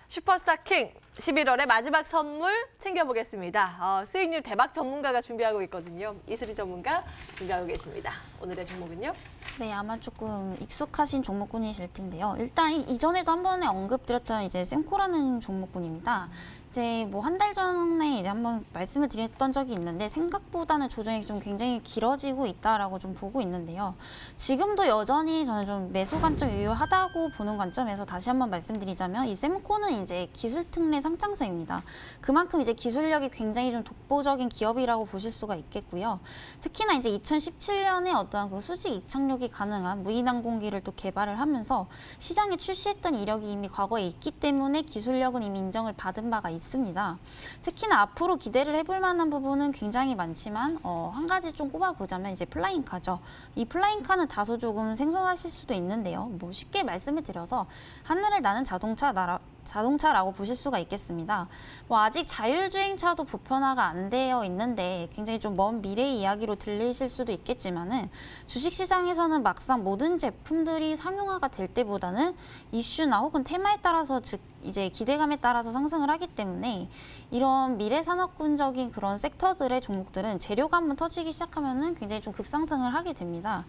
슈퍼스타킹 11월의 마지막 선물 챙겨보겠습니다. 수익률 대박 전문가가 준비하고 있거든요. 이슬이 전문가 준비하고 계십니다. 오늘의 종목은요? 네, 아마 조금 익숙하신 종목군이실 텐데요. 일단 이전에도 한 번에 언급드렸던 이제 셈코라는 종목군입니다. 이제 뭐 한 달 전에 이제 한번 말씀을 드렸던 적이 있는데 생각보다는 조정이 좀 굉장히 길어지고 있다라고 좀 보고 있는데요. 지금도 여전히 저는 좀 매수 관점 유효하다고 보는 관점에서 다시 한번 말씀드리자면 이 셈코는 이제 기술 특례 상장사입니다. 그만큼 이제 기술력이 굉장히 좀 독보적인 기업이라고 보실 수가 있겠고요. 특히나 이제 2017년에 어떠한 그 수직 입착력이 가능한 무인 항공기를 또 개발을 하면서 시장에 출시했던 이력이 이미 과거에 있기 때문에 기술력은 이미 인정을 받은 바가 있습니다. 특히나 앞으로 기대를 해볼 만한 부분은 굉장히 많지만 한 가지 좀 꼽아보자면 이제 플라잉카죠. 이 플라잉카는 다소 조금 생소하실 수도 있는데요. 뭐 쉽게 말씀을 드려서 하늘을 나는 자동차라고 보실 수가 있겠습니다. 뭐 아직 자율주행차도 보편화가 안 되어 있는데 굉장히 좀 먼 미래의 이야기로 들리실 수도 있겠지만은 주식시장에서는 막상 모든 제품들이 상용화가 될 때보다는 이슈나 혹은 테마에 따라서 즉 이제 기대감에 따라서 상승을 하기 때문에 이런 미래산업군적인 그런 섹터들의 종목들은 재료가 한번 터지기 시작하면은 굉장히 좀 급상승을 하게 됩니다.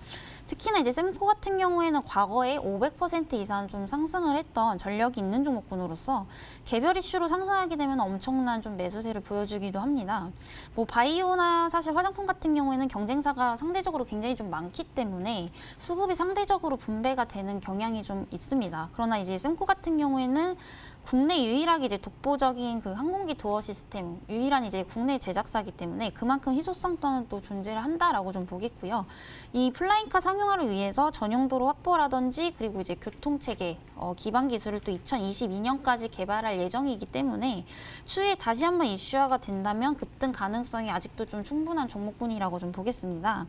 특히나 이제 셈코 같은 경우에는 과거에 500% 이상 좀 상승을 했던 전력이 있는 종목군으로서 개별 이슈로 상승하게 되면 엄청난 좀 매수세를 보여주기도 합니다. 뭐 바이오나 사실 화장품 같은 경우에는 경쟁사가 상대적으로 굉장히 좀 많기 때문에 수급이 상대적으로 분배가 되는 경향이 좀 있습니다. 그러나 이제 셈코 같은 경우에는 국내 유일하게 이제 독보적인 그 항공기 도어 시스템, 유일한 이제 국내 제작사이기 때문에 그만큼 희소성 또한 또 존재를 한다라고 좀 보겠고요. 이 플라잉카 상용화를 위해서 전용도로 확보라든지 그리고 이제 교통체계 기반 기술을 또 2022년까지 개발할 예정이기 때문에 추후에 다시 한번 이슈화가 된다면 급등 가능성이 아직도 좀 충분한 종목군이라고 좀 보겠습니다.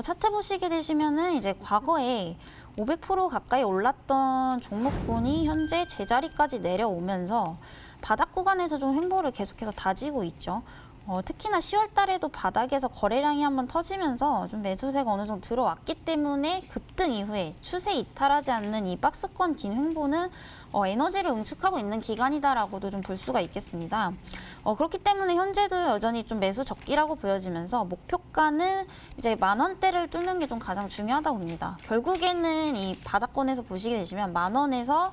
차트 보시게 되시면은 이제 과거에 500% 가까이 올랐던 종목군이 현재 제자리까지 내려오면서 바닥 구간에서 좀 횡보를 계속해서 다지고 있죠. 특히나 10월 달에도 바닥에서 거래량이 한번 터지면서 좀 매수세가 어느 정도 들어왔기 때문에 급등 이후에 추세 이탈하지 않는 이 박스권 긴 횡보는 에너지를 응축하고 있는 기간이다라고도 좀 볼 수가 있겠습니다. 그렇기 때문에 현재도 여전히 좀 매수 적기라고 보여지면서 목표가는 이제 10,000원대를 뚫는 게 좀 가장 중요하다고 봅니다. 결국에는 이 바닥권에서 보시게 되시면 10,000원에서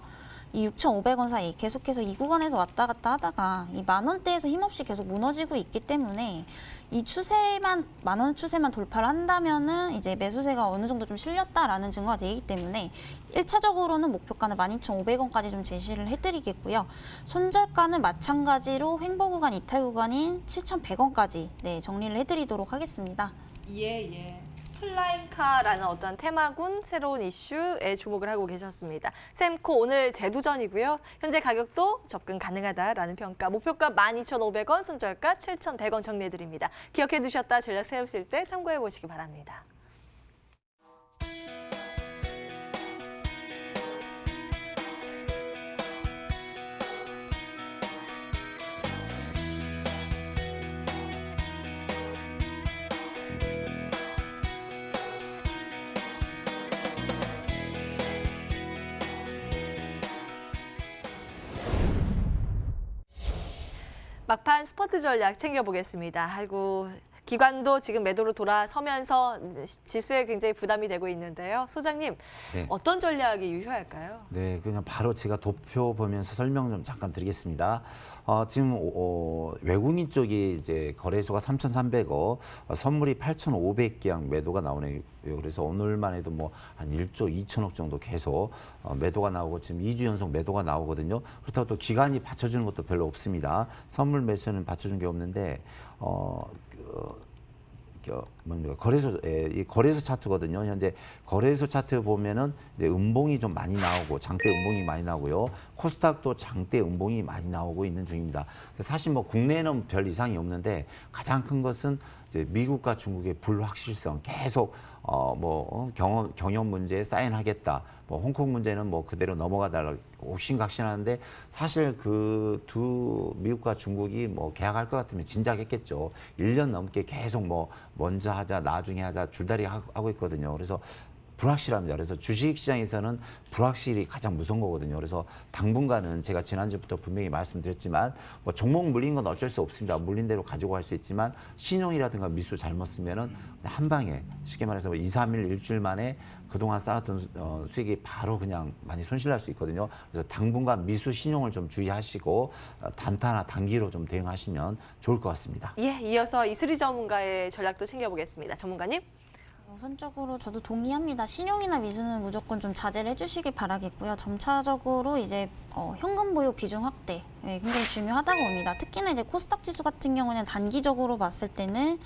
이 6,500원 사이 계속해서 이 구간에서 왔다 갔다 하다가 이 10,000원대에서 힘없이 계속 무너지고 있기 때문에 이 추세만 10,000원 추세만 돌파를 한다면은 이제 매수세가 어느 정도 좀 실렸다라는 증거가 되기 때문에 1차적으로는 목표가는 12,500원까지 좀 제시를 해드리겠고요. 손절가는 마찬가지로 횡보 구간 이탈 구간인 7,100원까지 정리를 해드리도록 하겠습니다. 예. 플라잉카라는 어떤 테마군 새로운 이슈에 주목을 하고 계셨습니다. 셈코 오늘 재도전이고요. 현재 가격도 접근 가능하다라는 평가. 목표가 12,500원, 손절가 7,100원 정리해드립니다. 기억해 두셨다 전략 세우실 때 참고해 보시기 바랍니다. 막판 스포트 전략 챙겨보겠습니다. 아이고, 기관도 지금 매도로 돌아서면서 지수에 굉장히 부담이 되고 있는데요. 소장님, 네. 어떤 전략이 유효할까요? 네, 그냥 바로 제가 도표 보면서 설명 좀 잠깐 드리겠습니다. 지금 외국인 쪽이 이제 거래소가 3,300억, 선물이 8,500개양 매도가 나오네요. 그래서 오늘만 해도 뭐 한 1조 2천억 정도 계속 매도가 나오고 지금 2주 연속 매도가 나오거든요. 그렇다고 또 기간이 받쳐주는 것도 별로 없습니다. 선물 매수는 받쳐준 게 없는데 이 거래소 차트거든요. 현재 거래소 차트 보면은 이제 음봉이 좀 많이 나오고 장대 음봉이 많이 나오고요. 코스닥도 장대 음봉이 많이 나오고 있는 중입니다. 사실 뭐 국내에는 별 이상이 없는데 가장 큰 것은 이제 미국과 중국의 불확실성 계속 경영 문제에 사인하겠다. 뭐 홍콩 문제는 뭐 그대로 넘어가달라고 옥신각신하는데 사실 그 두 미국과 중국이 뭐 계약할 것 같으면 진작했겠죠. 1년 넘게 계속 뭐 먼저 하자, 나중에 하자 줄다리 하고 있거든요. 그래서 불확실합니다. 그래서 주식시장에서는 불확실이 가장 무서운 거거든요. 그래서 당분간은 제가 지난주부터 분명히 말씀드렸지만 뭐 종목 물린 건 어쩔 수 없습니다. 물린 대로 가지고 갈 수 있지만 신용이라든가 미수 잘못 쓰면은 한 방에 쉽게 말해서 2, 3일, 일주일 만에 그동안 쌓았던 수익이 바로 그냥 많이 손실날 수 있거든요. 그래서 당분간 미수 신용을 좀 주의하시고 단타나 단기로 좀 대응하시면 좋을 것 같습니다. 예, 이어서 이슬이 전문가의 전략도 챙겨보겠습니다. 전문가님. 우선적으로 저도 동의합니다. 신용이나 미수는 무조건 좀 자제를 해주시길 바라겠고요. 점차적으로 이제 현금 보유 비중 확대 굉장히 중요하다고 봅니다. 특히나 이제 코스닥 지수 같은 경우는 단기적으로 봤을 때는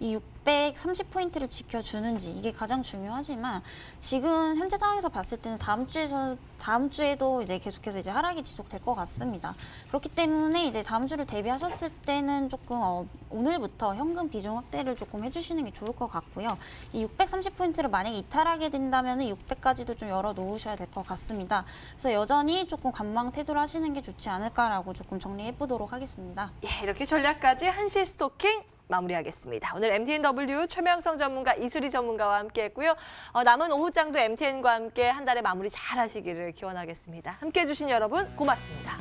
이 630포인트를 지켜주는지 이게 가장 중요하지만 지금 현재 상황에서 봤을 때는 다음 주에도 이제 계속해서 이제 하락이 지속될 것 같습니다. 그렇기 때문에 이제 다음 주를 대비하셨을 때는 조금 오늘부터 현금 비중 확대를 조금 해주시는 게 좋을 것 같고요. 이 630포인트를 만약에 이탈하게 된다면 600까지도 좀 열어 놓으셔야 될 것 같습니다. 그래서 여전히 조금 관망 태도를 하시는 게 좋지 않을까라고 조금 정리해 보도록 하겠습니다. 예, 이렇게 전략까지 한시 스토킹 마무리하겠습니다. 오늘 MTNW 최명성 전문가, 이슬이 전문가와 함께했고요. 남은 오후장도 MTN과 함께 한 달의 마무리 잘 하시기를 기원하겠습니다. 함께해 주신 여러분 고맙습니다.